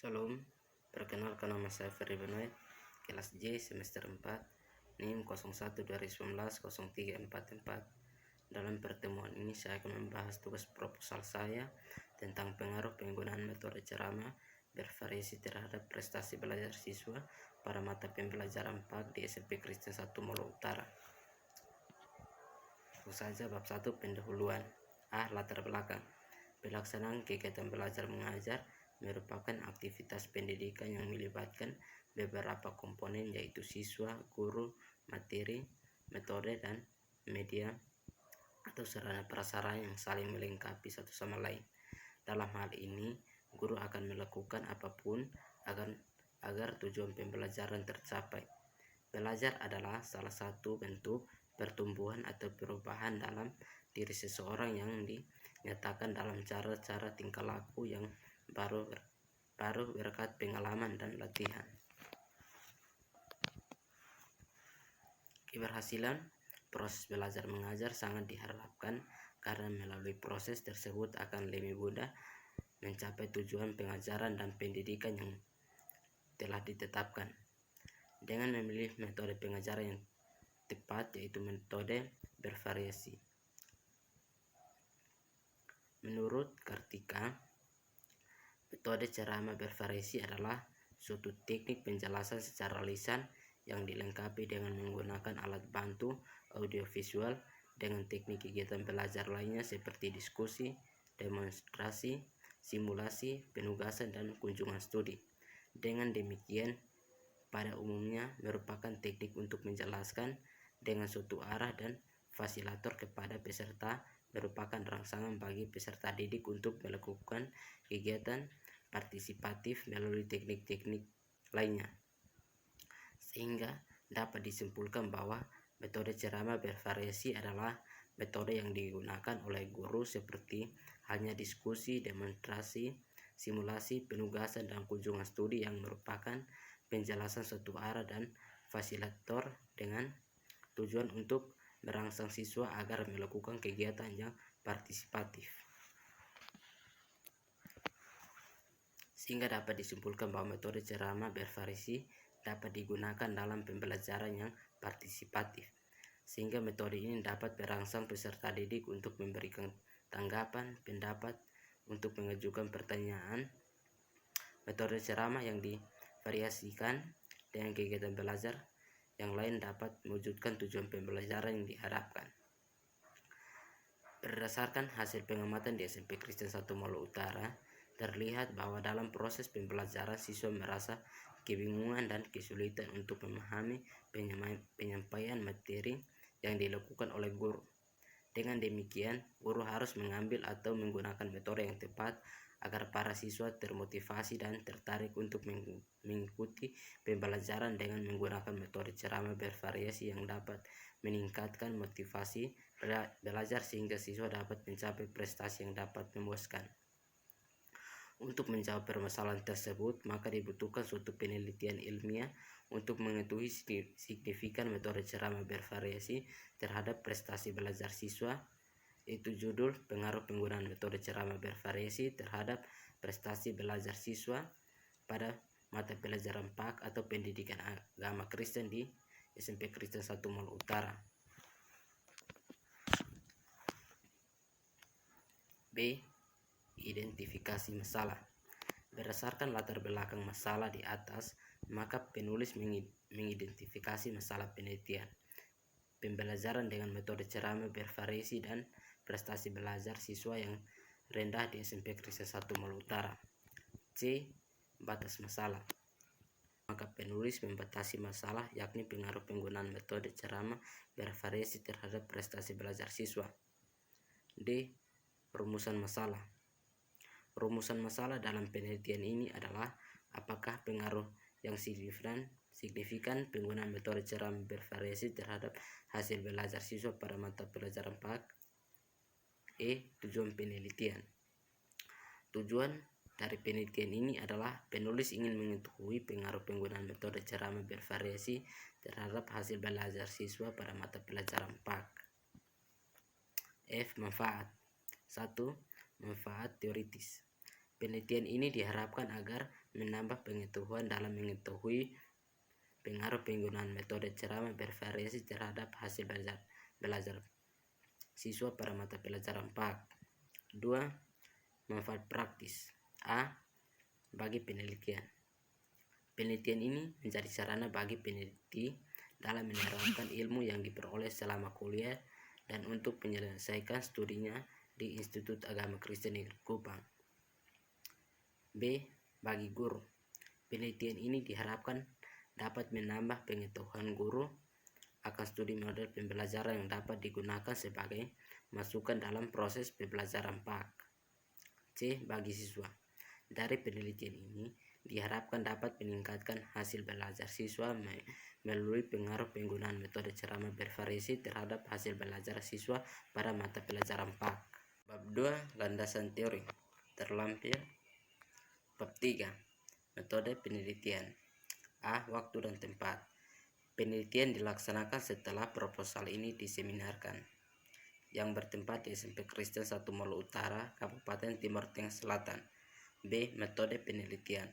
Shalom, perkenalkan nama saya Ferry Benoit, kelas J semester 4, NIM 01/2019-0344. Dalam pertemuan ini saya akan membahas tugas proposal saya tentang pengaruh penggunaan metode ceramah bervariasi terhadap prestasi belajar siswa pada mata pembelajaran PAK di SMP Kristen 1 Molo Utara. Langsung saja bab 1 pendahuluan. Latar belakang. Pelaksanaan kegiatan belajar mengajar merupakan aktivitas pendidikan yang melibatkan beberapa komponen, yaitu siswa, guru, materi, metode, dan media atau sarana prasarana yang saling melengkapi satu sama lain. Dalam hal ini, guru akan melakukan apapun agar tujuan pembelajaran tercapai. Belajar adalah salah satu bentuk pertumbuhan atau perubahan dalam diri seseorang yang dinyatakan dalam cara-cara tingkah laku yang baru berkat pengalaman dan latihan. Keberhasilan proses belajar mengajar sangat diharapkan karena melalui proses tersebut akan lebih mudah mencapai tujuan pengajaran dan pendidikan yang telah ditetapkan. Dengan memilih metode pengajaran yang tepat, yaitu metode bervariasi. Menurut Kartika, metode ceramah bervariasi adalah suatu teknik penjelasan secara lisan yang dilengkapi dengan menggunakan alat bantu audiovisual dengan teknik kegiatan belajar lainnya seperti diskusi, demonstrasi, simulasi, penugasan, dan kunjungan studi. Dengan demikian, pada umumnya merupakan teknik untuk menjelaskan dengan suatu arah dan fasilitator kepada peserta, merupakan rangsangan bagi peserta didik untuk melakukan kegiatan partisipatif melalui teknik-teknik lainnya. Sehingga dapat disimpulkan bahwa metode ceramah bervariasi adalah metode yang digunakan oleh guru seperti halnya diskusi, demonstrasi, simulasi, penugasan, dan kunjungan studi yang merupakan penjelasan suatu arah dan fasilitator dengan tujuan untuk merangsang siswa agar melakukan kegiatan yang partisipatif. Sehingga dapat disimpulkan bahwa metode ceramah bervariasi dapat digunakan dalam pembelajaran yang partisipatif, sehingga metode ini dapat merangsang peserta didik untuk memberikan tanggapan, pendapat, untuk mengajukan pertanyaan. Metode ceramah yang divariasikan dengan kegiatan belajar yang lain dapat mewujudkan tujuan pembelajaran yang diharapkan. Berdasarkan hasil pengamatan di SMP Kristen 1 Molo Utara, terlihat bahwa dalam proses pembelajaran siswa merasa kebingungan dan kesulitan untuk memahami penyampaian materi yang dilakukan oleh guru. Dengan demikian, guru harus mengambil atau menggunakan metode yang tepat agar para siswa termotivasi dan tertarik untuk mengikuti pembelajaran dengan menggunakan metode ceramah bervariasi yang dapat meningkatkan motivasi belajar sehingga siswa dapat mencapai prestasi yang dapat memuaskan. Untuk menjawab permasalahan tersebut, maka dibutuhkan suatu penelitian ilmiah untuk mengetahui signifikan metode ceramah bervariasi terhadap prestasi belajar siswa, yaitu judul pengaruh penggunaan metode ceramah bervariasi terhadap prestasi belajar siswa pada mata pelajaran PAK atau pendidikan agama Kristen di SMP Kristen 1 Molo Utara. B. Identifikasi masalah. Berdasarkan latar belakang masalah di atas, maka penulis mengidentifikasi masalah penelitian pembelajaran dengan metode ceramah bervariasi dan prestasi belajar siswa yang rendah di SMP Kristen 1 Molo Utara. C. Batas masalah. Maka penulis membatasi masalah, yakni pengaruh penggunaan metode ceramah bervariasi terhadap prestasi belajar siswa. D. Rumusan masalah. Rumusan masalah dalam penelitian ini adalah apakah pengaruh yang signifikan penggunaan metode ceramah bervariasi terhadap hasil belajar siswa pada mata pelajaran PAK. E. Tujuan penelitian. Tujuan dari penelitian ini adalah penulis ingin mengetahui pengaruh penggunaan metode ceramah bervariasi terhadap hasil belajar siswa pada mata pelajaran PAK. F. Manfaat. 1. Manfaat teoritis. Penelitian ini diharapkan agar menambah pengetahuan dalam mengetahui pengaruh penggunaan metode ceramah bervariasi terhadap hasil belajar siswa pada mata pelajaran PAK. 2. Manfaat praktis. A. Bagi penelitian. Penelitian ini menjadi sarana bagi peneliti dalam menerapkan ilmu yang diperoleh selama kuliah dan untuk menyelesaikan studinya di Institut Agama Kristen Negeri Kupang. B. Bagi guru. Penelitian ini diharapkan dapat menambah pengetahuan guru akan studi model pembelajaran yang dapat digunakan sebagai masukan dalam proses pembelajaran PAK. C. Bagi siswa. Dari penelitian ini diharapkan dapat meningkatkan hasil belajar siswa melalui pengaruh penggunaan metode ceramah bervariasi terhadap hasil belajar siswa pada mata pelajaran PAK. Bab 2. Landasan teori. Terlampir. Bab 3. Metode penelitian. A. Waktu dan tempat. Penelitian dilaksanakan setelah proposal ini diseminarkan, yang bertempat di SMP Kristen 1 Molo Utara, Kabupaten Timur Tengah Selatan. B. Metode penelitian.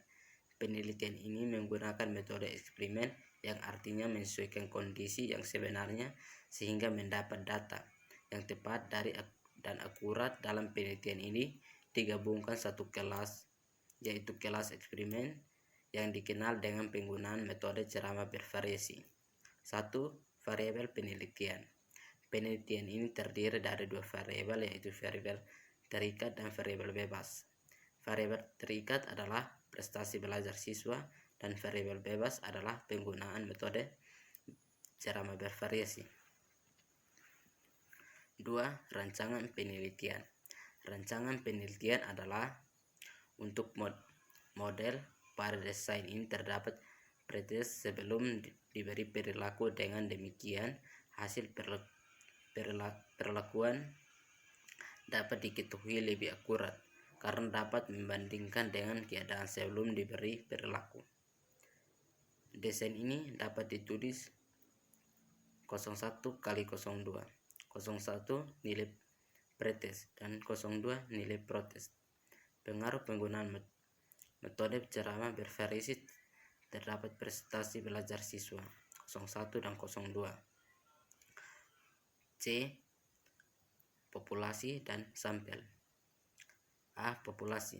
Penelitian ini menggunakan metode eksperimen, yang artinya menyesuaikan kondisi yang sebenarnya sehingga mendapat data yang tepat dan akurat. Dalam penelitian ini digabungkan satu kelas, yaitu kelas eksperimen, yang dikenal dengan penggunaan metode ceramah bervariasi. 1. Variabel penelitian. Penelitian ini terdiri dari 2 variabel, yaitu variabel terikat dan variabel bebas. Variabel terikat adalah prestasi belajar siswa dan variabel bebas adalah penggunaan metode ceramah bervariasi. 2. Rancangan penelitian. Rancangan penelitian adalah untuk model. Pada desain ini terdapat pretest sebelum diberi perilaku. Dengan demikian hasil perlakuan dapat diketahui lebih akurat karena dapat membandingkan dengan keadaan sebelum diberi perilaku. Desain ini dapat ditulis 01x02. 01 nilai pretest dan 02 nilai protest. Pengaruh penggunaan metode ceramah bervariasi terdapat prestasi belajar siswa 01 dan 02. C. Populasi dan sampel. A. Populasi.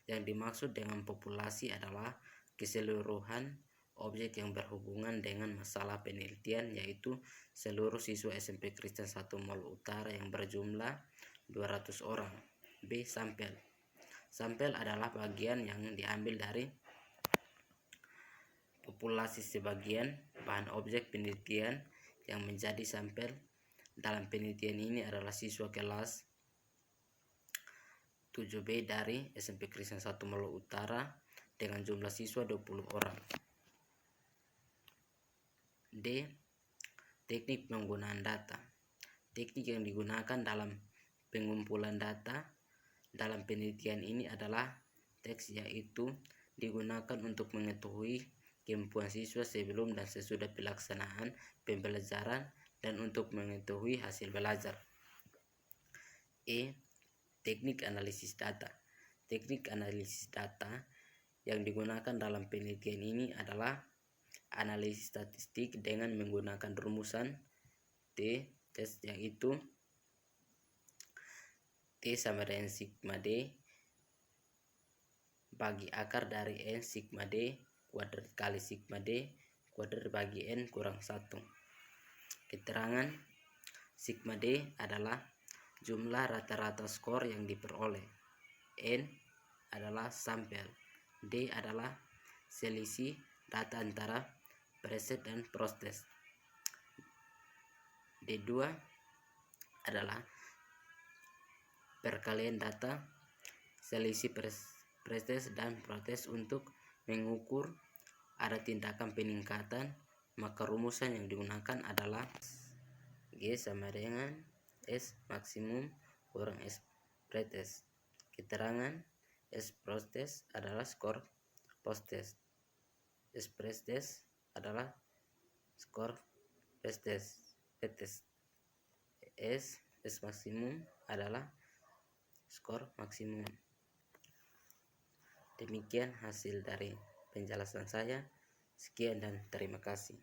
Yang dimaksud dengan populasi adalah keseluruhan objek yang berhubungan dengan masalah penelitian, yaitu seluruh siswa SMP Kristen 1 Molo Utara yang berjumlah 200 orang. B. Sampel. Sampel adalah bagian yang diambil dari populasi sebagian bahan objek penelitian yang menjadi sampel. Dalam penelitian ini adalah siswa kelas 7B dari SMP Kristen 1 Molo Utara dengan jumlah siswa 20 orang. D. Teknik penggunaan data. Teknik yang digunakan dalam pengumpulan data dalam penelitian ini adalah teks, yaitu digunakan untuk mengetahui kemampuan siswa sebelum dan sesudah pelaksanaan pembelajaran dan untuk mengetahui hasil belajar. E. Teknik analisis data. Teknik analisis data yang digunakan dalam penelitian ini adalah analisis statistik dengan menggunakan rumusan T-test, yaitu T sama dengan sigma D bagi akar dari N sigma D kuadrat kali sigma D kuadrat bagi N kurang 1. Keterangan sigma D adalah jumlah rata-rata skor yang diperoleh. N adalah sampel. D adalah selisih data antara preset dan protest. D2 adalah perkalian data selisih preset dan protest untuk mengukur ada tindakan peningkatan, maka rumusan yang digunakan adalah G sama dengan S maksimum kurang S pretest. Keterangan S protest adalah skor post-test. S pretest adalah skor pretest. S maksimum adalah skor maksimum. Demikian hasil dari penjelasan saya. Sekian dan terima kasih.